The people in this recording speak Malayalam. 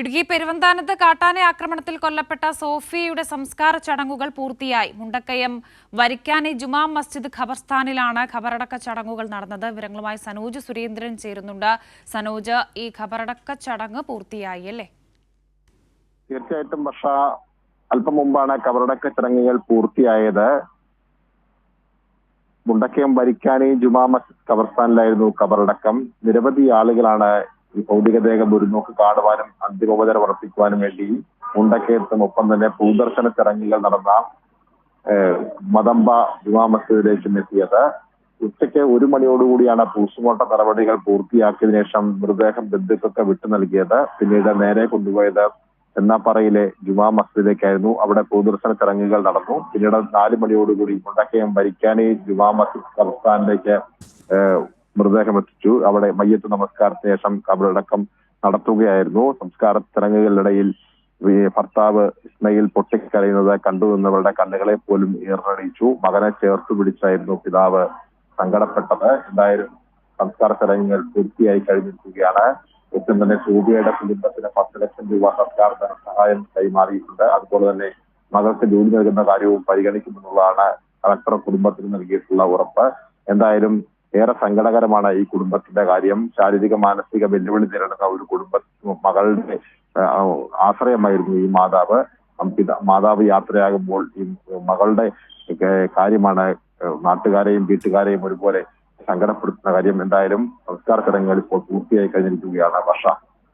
ഇടുക്കി പെരുവന്താനത്ത് കാട്ടാന ആക്രമണത്തിൽ കൊല്ലപ്പെട്ട സോഫിയയുടെ സംസ്കാര ചടങ്ങുകൾ പൂർത്തിയായി. മുണ്ടക്കയം വരിക്കാനി ജുമാ മസ്ജിദ് ഖബർസ്ഥാനിലാണ് ഖബറടക്ക ചടങ്ങുകൾ നടന്നത്. വിവരങ്ങളുമായി സനോജ് സുരേന്ദ്രൻ ചേരുന്നുണ്ട്. സനോജ്, ഈ ഖബറടക്ക ചടങ്ങ് പൂർത്തിയായി അല്ലേ? തീർച്ചയായിട്ടും വർഷ അല്പം മുമ്പാണ് ഖബറടക്ക ചടങ്ങുകൾ പൂർത്തിയായത്. മുണ്ടക്കയം വരിക്കാനി ജുമാ മസ്ജിദ് ഖബർസ്ഥാനിലായിരുന്നു ഖബറടക്കം. നിരവധി ആളുകളാണ് ഈ ഭൗതികദേഹം ഒരു നോക്ക് കാണുവാനും അന്തിമോപചാരം അർപ്പിക്കുവാനും വേണ്ടി മുണ്ടക്കയത്തും ഒപ്പം തന്നെ പൊതുദർശന ചടങ്ങുകൾ നടന്ന മദമ്പ ജുമാ മസ്ജിദിലേക്കും എത്തിയത്. ഉച്ചയ്ക്ക് 1 മണിയോടുകൂടിയാണ് പോസ്റ്റ്മോർട്ടം നടപടികൾ പൂർത്തിയാക്കിയതിനു ശേഷം മൃതദേഹം ബന്ധുക്കൾക്ക് വിട്ടു നൽകിയത്. പിന്നീട് നേരെ കൊണ്ടുപോയത് എന്നാപ്പറയിലെ ജുമാ മസ്ജിദിലേക്കായിരുന്നു. അവിടെ പൊതുദർശന ചടങ്ങുകൾ നടന്നു. പിന്നീട് 4 മണിയോടുകൂടി മുണ്ടക്കയം വരിക്കാനി ജുമാ മസ്ജിദ് ഖബർസ്ഥാനിലേക്ക് മൃതദേഹം എത്തിച്ചു. അവിടെ മയ്യത്ത് നമസ്കാരത്തിന് ശേഷം ഖബറടക്കം നടത്തുകയായിരുന്നു. സംസ്കാര ചടങ്ങുകളിനിടയിൽ ഭർത്താവ് ഇസ്മയിൽ പൊട്ടിക്കരയുന്നത് കണ്ടു നിന്നവരുടെ കണ്ണുകളെ പോലും ഈർന്നടിച്ചു. മകനെ ചേർത്ത് പിടിച്ചായിരുന്നു പിതാവ് സങ്കടപ്പെട്ടത്. എന്തായാലും സംസ്കാര ചടങ്ങുകൾ പൂർത്തിയായി കഴിഞ്ഞിരിക്കുകയാണ്. ഒപ്പം തന്നെ സൂബിയയുടെ കുടുംബത്തിന് 10 ലക്ഷം രൂപ സർക്കാർ ധനസഹായം കൈമാറിയിട്ടുണ്ട്. അതുപോലെ തന്നെ മകൾക്ക് ജോലി നൽകുന്ന കാര്യവും പരിഗണിക്കുമെന്നുള്ളതാണ് കളക്ടർ കുടുംബത്തിന് നൽകിയിട്ടുള്ള ഉറപ്പ്. എന്തായാലും ഏറെ സങ്കടകരമാണ് ഈ കുടുംബത്തിന്റെ കാര്യം. ശാരീരിക മാനസിക വെല്ലുവിളി നേരിടുന്ന ഒരു മകളുടെ ആശ്രയമായിരുന്നു ഈ മാതാവ്. മാതാവ് യാത്രയാകുമ്പോൾ ഈ മകളുടെ കാര്യമാണ് നാട്ടുകാരെയും വീട്ടുകാരെയും ഒരുപോലെ സങ്കടപ്പെടുത്തുന്ന കാര്യം. എന്തായാലും സംസ്കാര ചടങ്ങുകൾ ഇപ്പോൾ പൂർത്തിയായി കഴിഞ്ഞിരിക്കുകയാണ് വർഷ.